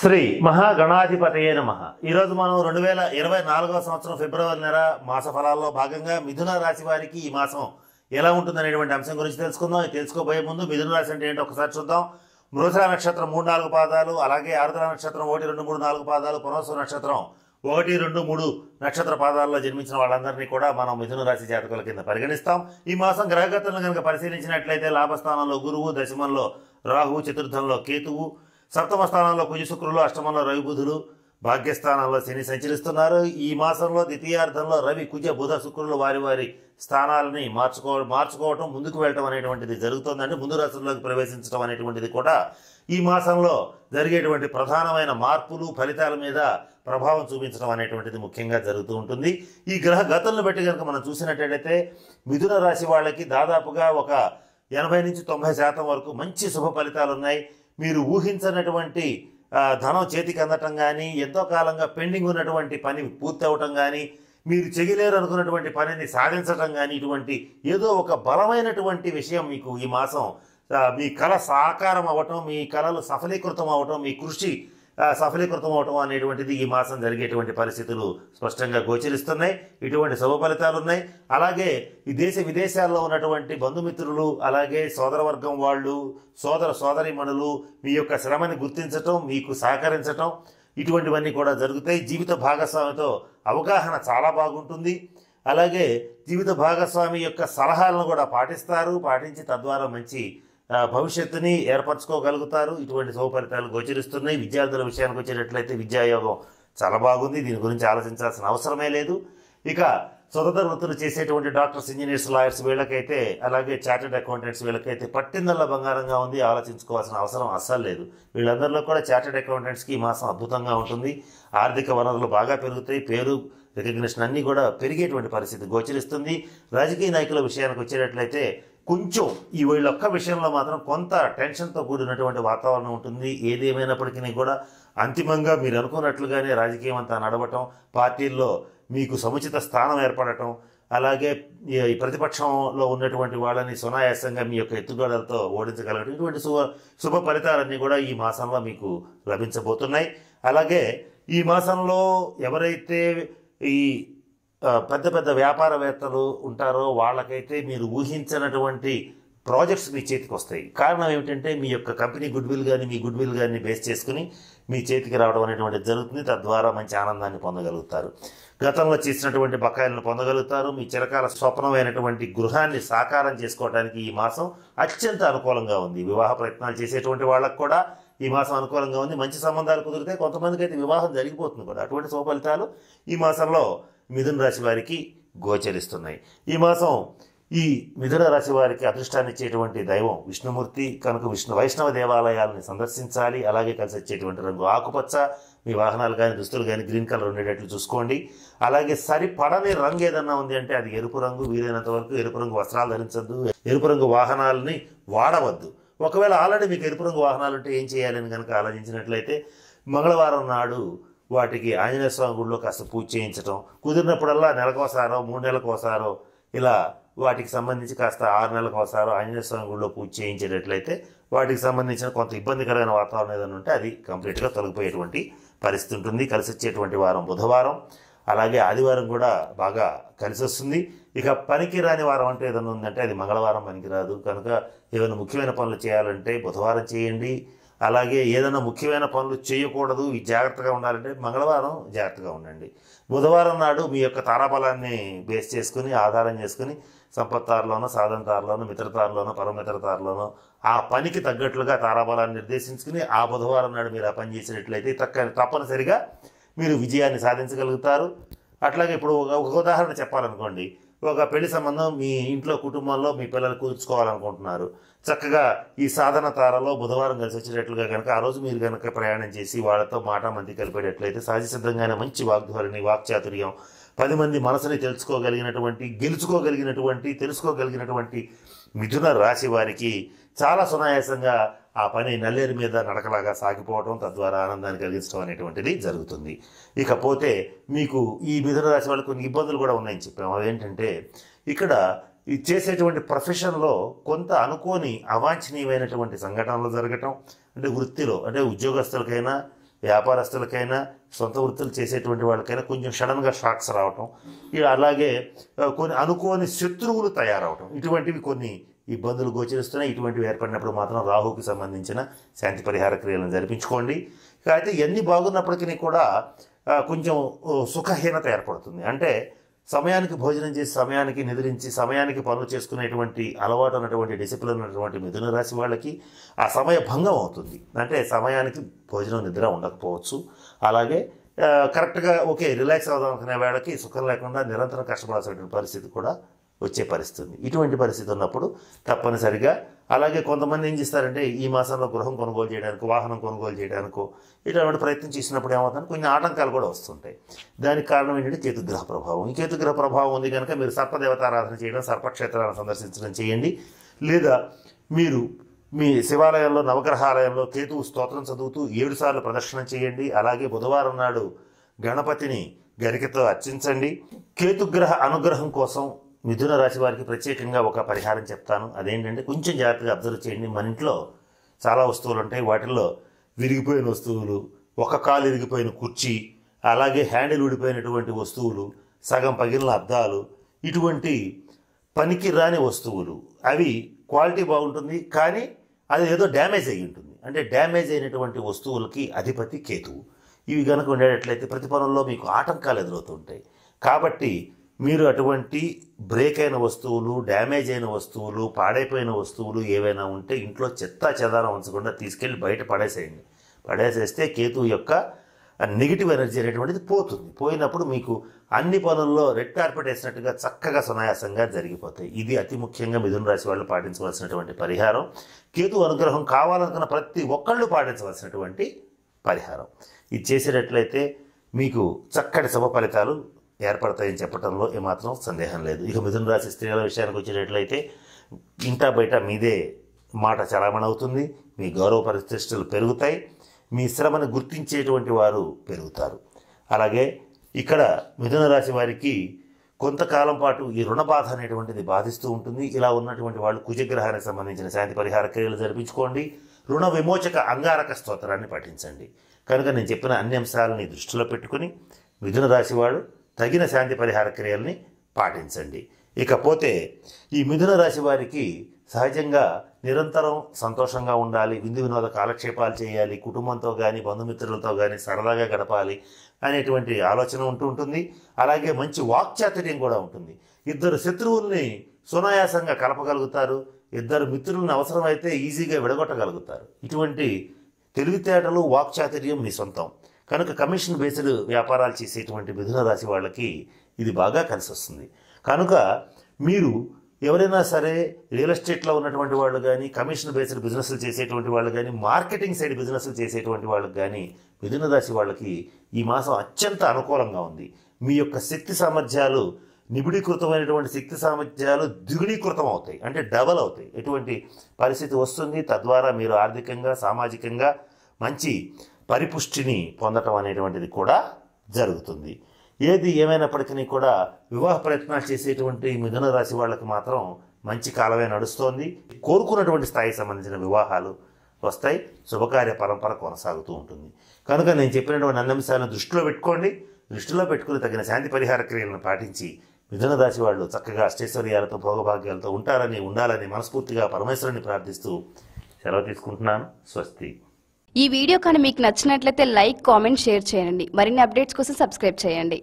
శ్రీ మహాగణాధిపతయే నమః. ఈరోజు మనం 2024 సంవత్సరం ఫిబ్రవరి నెల మాస ఫలాల్లో భాగంగా మిథున రాశి వారికి ఈ మాసం ఎలా ఉంటుందనేటువంటి అంశం గురించి తెలుసుకుందాం. ఇది తెలుసుకోబోయే ముందు మిథున రాశి అంటే ఏంటో ఒకసారి చూద్దాం. మృగశిర నక్షత్రం 3-4 పాదాలు, అలాగే ఆరుద్ర నక్షత్రం 1-2-3-4 పాదాలు, పునర్వసు నక్షత్రం 1-2-3 నక్షత్ర పాదాల్లో జన్మించిన వాళ్ళందరినీ కూడా మనం మిథున రాశి జాతకుల కింద పరిగణిస్తాం. ఈ మాసం గ్రహగతులను కనుక పరిశీలించినట్లయితే లాభస్థానంలో గురువు, దశమంలో రాహువు, చతుర్థంలో కేతువు, సప్తమ స్థానంలో కుజ శుక్రులు, అష్టమంలో రవి బుధులు, భాగ్యస్థానంలో శని సంచరిస్తున్నారు. ఈ మాసంలో ద్వితీయార్థంలో రవి, కుజ, బుధ, శుక్రులు వారి వారి స్థానాలని మార్చుకోవటం, ముందుకు వెళ్ళటం అనేటువంటిది జరుగుతుందంటే ముందు రాశుల్లోకి ప్రవేశించడం అనేటువంటిది కూడా ఈ మాసంలో జరిగేటువంటి ప్రధానమైన మార్పులు, ఫలితాల మీద ప్రభావం చూపించడం అనేటువంటిది ముఖ్యంగా జరుగుతూ ఉంటుంది. ఈ గ్రహ గతులను బట్టి కనుక మనం చూసినట్లయితే మిథున రాశి వాళ్ళకి దాదాపుగా ఒక 80-90% వరకు మంచి శుభ ఫలితాలు ఉన్నాయి. మీరు ఊహించినటువంటి ధనం చేతికి అందటం కానీ, ఎంతో కాలంగా పెండింగ్ ఉన్నటువంటి పని పూర్తి అవటం కానీ, మీరు చెయ్యలేరు అనుకున్నటువంటి పనిని సాధించటం కానీ, ఇటువంటి ఏదో ఒక బలమైనటువంటి విషయం మీకు ఈ మాసం మీ కళ సాకారం అవ్వటం, మీ కళలు సఫలీకృతం అవ్వటం, మీ కృషి సఫలీకృతం అవటం అనేటువంటిది ఈ మాసం జరిగేటువంటి పరిస్థితులు స్పష్టంగా గోచరిస్తున్నాయి. ఇటువంటి శుభ ఫలితాలు ఉన్నాయి. అలాగే ఈ దేశ విదేశాల్లో ఉన్నటువంటి బంధుమిత్రులు, అలాగే సోదరవర్గం వాళ్ళు, సోదరీమణులు మీ యొక్క శ్రమని గుర్తించటం, మీకు సహకరించటం, ఇటువంటివన్నీ కూడా జరుగుతాయి. జీవిత భాగస్వామితో అవగాహన చాలా బాగుంటుంది. అలాగే జీవిత భాగస్వామి యొక్క సలహాలను కూడా పాటించి తద్వారా మంచి భవిష్యత్తుని ఏర్పరచుకోగలుగుతారు. ఇటువంటి శుభ ఫలితాలు గోచరిస్తున్నాయి. విద్యార్థుల విషయానికి వచ్చేటట్లయితే విద్యాయోగం చాలా బాగుంది. దీని గురించి ఆలోచించాల్సిన అవసరమే లేదు. ఇక స్వతంత్ర వృత్తులు చేసేటువంటి డాక్టర్స్, ఇంజనీర్స్, లాయర్స్ వీళ్ళకైతే, అలాగే చార్టెడ్ అకౌంటెంట్స్ వీళ్ళకైతే పట్టిందల్లా బంగారంగా ఉంది. ఆలోచించుకోవాల్సిన అవసరం అస్సలు లేదు. వీళ్ళందరిలో కూడా చార్టెడ్ అకౌంటెంట్స్కి ఈ మాసం అద్భుతంగా ఉంటుంది. ఆర్థిక వనరులు బాగా పెరుగుతాయి. పేరు, రికగ్నిషన్ అన్నీ కూడా పెరిగేటువంటి పరిస్థితి గోచరిస్తుంది. రాజకీయ నాయకుల విషయానికి వచ్చేటట్లయితే కొంచెం ఈ వీళ్ళొక్క విషయంలో మాత్రం కొంత టెన్షన్తో కూడినటువంటి వాతావరణం ఉంటుంది. ఏది ఏమైనప్పటికీ కూడా అంతిమంగా మీరు అనుకున్నట్లుగానే రాజకీయం అంతా నడవటం, పార్టీల్లో మీకు సముచిత స్థానం ఏర్పడటం, అలాగే ఈ ప్రతిపక్షంలో ఉన్నటువంటి వాళ్ళని సునాయాసంగా మీ యొక్క ఎత్తుగడలతో ఓడించగలగడం, ఇటువంటి శుభ ఫలితాలన్నీ కూడా ఈ మాసంలో మీకు లభించబోతున్నాయి. అలాగే ఈ మాసంలో ఎవరైతే ఈ పెద్ద పెద్ద వ్యాపారవేత్తలు ఉంటారో వాళ్ళకైతే మీరు ఊహించినటువంటి ప్రాజెక్ట్స్ మీ చేతికి వస్తాయి. కారణం ఏమిటంటే మీ యొక్క కంపెనీ గుడ్విల్ కానీ, మీ గుడ్విల్ కానీ బేస్ చేసుకుని మీ చేతికి రావడం అనేటువంటిది జరుగుతుంది. తద్వారా మంచి ఆనందాన్ని పొందగలుగుతారు. గతంలో చేసినటువంటి బకాయిలను పొందగలుగుతారు. మీ చిరకాల స్వప్నమైనటువంటి గృహాన్ని సాకారం చేసుకోవడానికి ఈ మాసం అత్యంత అనుకూలంగా ఉంది. వివాహ ప్రయత్నాలు చేసేటువంటి వాళ్ళకు కూడా ఈ మాసం అనుకూలంగా ఉంది. మంచి సంబంధాలు కుదిరితే కొంతమందికి అయితే వివాహం జరిగిపోతుంది కూడా. అటువంటి శుభ ఫలితాలు ఈ మాసంలో మిథున రాశి వారికి గోచరిస్తున్నాయి. ఈ మాసం ఈ మిథున రాశి వారికి అదృష్టాన్ని ఇచ్చేటువంటి దైవం విష్ణుమూర్తి కనుక వైష్ణవ దేవాలయాలను సందర్శించాలి. అలాగే కలిసి వచ్చేటువంటి రంగు ఆకుపచ్చ. మీ వాహనాలు కానీ దుస్తులు కానీ గ్రీన్ కలర్ ఉండేటట్లు చూసుకోండి. అలాగే సరిపడని రంగు ఏదన్నా ఉంది అంటే అది ఎరుపు రంగు. వీలైనంత వరకు ఎరుపు రంగు వస్త్రాలు ధరించద్దు, ఎరుపు రంగు వాహనాలని వాడవద్దు. ఒకవేళ ఆల్రెడీ మీకు ఎరుపు రంగు వాహనాలు ఉంటే ఏం చేయాలని కనుక ఆలోచించినట్లయితే మంగళవారం నాడు వాటికి ఆంజనేయ స్వామి గుడిలో కాస్త పూజ చేయించడం, కుదిరినప్పుడల్లా నెలకోసారో 3 నెలలకోసారో ఇలా వాటికి సంబంధించి కాస్త 6 నెలలకోసారో ఆంజనేయ స్వామి గుడిలో పూజ చేయించేటట్లయితే వాటికి సంబంధించిన కొంత ఇబ్బందికరమైన వాతావరణం ఏదైనా ఉంటే అది కంప్లీట్గా తొలగిపోయేటువంటి పరిస్థితి ఉంటుంది. కలిసి వచ్చేటువంటి వారం బుధవారం, అలాగే ఆదివారం కూడా బాగా కలిసి వస్తుంది. ఇక పనికి రాని వారం అంటే ఏదైనా ఉందంటే అది మంగళవారం పనికిరాదు. కనుక ఏదైనా ముఖ్యమైన పనులు చేయాలంటే బుధవారం చేయండి. అలాగే ఏదైనా ముఖ్యమైన పనులు చేయకూడదు, జాగ్రత్తగా ఉండాలంటే మంగళవారం జాగ్రత్తగా ఉండండి. బుధవారం నాడు మీ యొక్క తారాబలాన్ని బేస్ చేసుకుని, ఆధారం చేసుకుని సంపత్తారులోనో, సాధనతారులోనో, మిత్రతారులోనో, పరమిత్రతారులోనో ఆ పనికి తగ్గట్లుగా తారాబలాన్ని నిర్దేశించుకుని ఆ బుధవారం నాడు మీరు ఆ పని చేసినట్లయితే తప్పనిసరిగా మీరు విజయాన్ని సాధించగలుగుతారు. అట్లాగే ఇప్పుడు ఒక ఉదాహరణ చెప్పాలనుకోండి. ఒక పెళ్లి సంబంధం మీ ఇంట్లో కుటుంబంలో మీ పిల్లలు కూర్చుకోవాలనుకుంటున్నారు. చక్కగా ఈ సాధన తారలో బుధవారం కలిసి వచ్చేటట్లుగా కనుక ఆ రోజు మీరు కనుక ప్రయాణం చేసి వాళ్ళతో మాటామంతి కలిపేటట్లయితే సహజసిద్ధంగానే మంచి వాగ్ధోరణి, వాక్చాతుర్యం, 10 మంది మనసుని తెలుసుకోగలిగినటువంటి మిథున రాశి వారికి చాలా సునాయాసంగా ఆ పని నల్లేరు మీద నడకలాగా సాగిపోవడం, తద్వారా ఆనందాన్ని కలిగించడం అనేటువంటిది జరుగుతుంది. ఇకపోతే మీకు ఈ మిథున రాశి వాళ్ళకి కొన్ని ఇబ్బందులు కూడా ఉన్నాయని చెప్పాము. అవేంటంటే ఇక్కడ ఈ చేసేటువంటి ప్రొఫెషన్లో కొంత అనుకోని అవాంఛనీయమైనటువంటి సంఘటనలు జరగటం, అంటే వృత్తిలో, అంటే ఉద్యోగస్తులకైనా వ్యాపారస్తులకైనా సొంత వృత్తులు చేసేటువంటి వాళ్ళకైనా కొంచెం సడన్గా షాక్స్ రావటం, అలాగే కొన్ని అనుకోని శత్రువులు తయారవటం, ఇటువంటివి కొన్ని ఇబ్బందులు గోచరిస్తున్నాయి. ఇటువంటివి ఏర్పడినప్పుడు మాత్రం రాహుకి సంబంధించిన శాంతి పరిహార క్రియలను జరిపించుకోండి. అయితే ఇవన్నీ బాగున్నప్పటికీ కూడా కొంచెం సుఖహీనత ఏర్పడుతుంది. అంటే సమయానికి భోజనం చేసి సమయానికి నిద్రించి సమయానికి పనులు చేసుకునేటువంటి అలవాటు ఉన్నటువంటి డిసిప్లిన్ ఉన్నటువంటి మిథున రాశి వాళ్ళకి ఆ సమయ భంగం అవుతుంది. అంటే సమయానికి భోజనం నిద్ర ఉండకపోవచ్చు. అలాగే కరెక్ట్గా రిలాక్స్ అవుదాం అనుకునే వేళకి సుఖం లేకుండా నిరంతరం కష్టపడాల్సిన పరిస్థితి కూడా వచ్చే పరిస్థితి. ఇటువంటి పరిస్థితి ఉన్నప్పుడు తప్పనిసరిగా, అలాగే కొంతమంది ఏం చేస్తారంటే ఈ మాసంలో గృహం కొనుగోలు చేయడానికి, వాహనం కొనుగోలు చేయడానికో ఇటువంటి ప్రయత్నం చేసినప్పుడు ఏమవుతుంది, కొన్ని ఆటంకాలు కూడా వస్తుంటాయి. దానికి కారణం ఏంటంటే కేతుగ్రహ ప్రభావం. ఈ కేతుగ్రహ ప్రభావం ఉంది కనుక మీరు సర్పదేవతారాధన చేయడం, సర్పక్షేత్రాలను సందర్శించడం చేయండి. లేదా మీరు మీ శివాలయంలో నవగ్రహాలయంలో కేతువు స్తోత్రం చదువుతూ 7 సార్లు ప్రదర్శనం చేయండి. అలాగే బుధవారం నాడు గణపతిని గరికతో అర్చించండి. కేతుగ్రహ అనుగ్రహం కోసం మిథున రాశి వారికి ప్రత్యేకంగా ఒక పరిహారం చెప్తాను. అదేంటంటే కొంచెం జాగ్రత్తగా అబ్జర్వ్ చేయండి. మన ఇంట్లో చాలా వస్తువులు ఉంటాయి. వాటిల్లో విరిగిపోయిన వస్తువులు, ఒక కాలు విరిగిపోయిన కుర్చీ, అలాగే హ్యాండిల్ ఊడిపోయినటువంటి వస్తువులు, సగం పగిలిన అద్దాలు, ఇటువంటి పనికి రాని వస్తువులు, అవి క్వాలిటీ బాగుంటుంది కానీ అది ఏదో డ్యామేజ్ అయ్యి ఉంటుంది. అంటే డ్యామేజ్ అయినటువంటి వస్తువులకి అధిపతి కేతువు. ఇవి కనుక ఉండేటట్లయితే ప్రతి పనుల్లో మీకు ఆటంకాలు ఎదురవుతుంటాయి. కాబట్టి మీరు అటువంటి బ్రేక్ అయిన వస్తువులు, డ్యామేజ్ అయిన వస్తువులు, పాడైపోయిన వస్తువులు ఏవైనా ఉంటే ఇంట్లో చెత్తా చెదారం ఉంచకుండా తీసుకెళ్ళి బయట పడేసేయండి. పడేసేస్తే కేతువు యొక్క నెగిటివ్ ఎనర్జీ అనేటువంటిది పోతుంది. పోయినప్పుడు మీకు అన్ని పనుల్లో రెడ్ కార్పెట్ వేసినట్టుగా చక్కగా సునాయాసంగా జరిగిపోతాయి. ఇది అతి ముఖ్యంగా మిథున రాశి వాళ్ళు పాటించవలసినటువంటి పరిహారం. కేతు అనుగ్రహం కావాలనుకున్న ప్రతి ఒక్కళ్ళు పాటించవలసినటువంటి పరిహారం. ఇది చేసేటట్లయితే మీకు చక్కటి శుభ ఫలితాలు ఏర్పడతాయని చెప్పడంలో ఏమాత్రం సందేహం లేదు. ఇక మిథున రాశి స్త్రీల విషయానికి వచ్చేటట్లయితే ఇంటా బయట మీదే మాట చలామణి అవుతుంది. మీ గౌరవ ప్రతిష్టలు పెరుగుతాయి. మీ శ్రమను గుర్తించేటువంటి వారు పెరుగుతారు. అలాగే ఇక్కడ మిథున రాశి వారికి కొంతకాలం పాటు ఈ రుణ బాధ అనేటువంటిది బాధిస్తూ ఉంటుంది. ఇలా ఉన్నటువంటి వాళ్ళు కుజగ్రహానికి సంబంధించిన శాంతి పరిహార క్రియలు జరిపించుకోండి. రుణ విమోచక అంగారక స్తోత్రాన్ని పఠించండి. కనుక నేను చెప్పిన అన్ని అంశాలని దృష్టిలో పెట్టుకుని మిథున రాశి వాడు తగిన శాంతి పరిహార క్రియల్ని పాటించండి. ఇకపోతే ఈ మిథున రాశి వారికి సహజంగా నిరంతరం సంతోషంగా ఉండాలి, విందు వినోద కాలక్షేపాలు చేయాలి, కుటుంబంతో కానీ బంధుమిత్రులతో కానీ సరదాగా గడపాలి అనేటువంటి ఆలోచన ఉంటుంది. అలాగే మంచి వాక్చాతుర్యం కూడా ఉంటుంది. ఇద్దరు శత్రువుల్ని సునాయాసంగా కలపగలుగుతారు. ఇద్దరు మిత్రులను అవసరమైతే ఈజీగా విడగొట్టగలుగుతారు. ఇటువంటి తెలివితేటలు, వాక్చాతుర్యం మీ సొంతం. కనుక కమిషన్ బేస్డ్ వ్యాపారాలు చేసేటువంటి మిథున రాశి వాళ్ళకి ఇది బాగా కలిసి వస్తుంది. కనుక మీరు ఎవరైనా సరే రియల్ ఎస్టేట్లో ఉన్నటువంటి వాళ్ళు కానీ, కమిషన్ బేస్డ్ బిజినెస్లు చేసేటువంటి వాళ్ళు కానీ, మార్కెటింగ్ సైడ్ బిజినెస్లు చేసేటువంటి వాళ్ళకి కానీ మిథున రాశి వాళ్ళకి ఈ మాసం అత్యంత అనుకూలంగా ఉంది. మీ యొక్క శక్తి సామర్థ్యాలు, నిబిడీకృతమైనటువంటి శక్తి సామర్థ్యాలు ద్విగుణీకృతం అవుతాయి, అంటే డబల్ అవుతాయి. ఎటువంటి పరిస్థితి వస్తుంది. తద్వారా మీరు ఆర్థికంగా, సామాజికంగా మంచి పరిపుష్టిని పొందటం అనేటువంటిది కూడా జరుగుతుంది. ఏది ఏమైనప్పటికీ కూడా వివాహ ప్రయత్నాలు చేసేటువంటి మిథున రాశి వాళ్ళకి మాత్రం మంచి కాలమే నడుస్తోంది. కోరుకున్నటువంటి స్థాయికి సంబంధించిన వివాహాలు వస్తాయి. శుభకార్య పరంపర కొనసాగుతూ ఉంటుంది. కనుక నేను చెప్పినటువంటి అన్ని అంశాలను దృష్టిలో పెట్టుకోండి. దృష్టిలో పెట్టుకుని తగిన శాంతి పరిహార క్రియలను పాటించి మిథున రాశి వాళ్ళు చక్కగా అష్టైశ్వర్యాలతో భోగభాగ్యాలతో ఉండాలని మనస్ఫూర్తిగా పరమేశ్వరుని ప్రార్థిస్తూ సెలవు తీసుకుంటున్నాను. స్వస్తి. ఈ వీడియో కానీ మీకు నచ్చినట్లయితే లైక్, కామెంట్, షేర్ చేయండి. మరిన్ని అప్డేట్స్ కోసం సబ్స్క్రైబ్ చేయండి.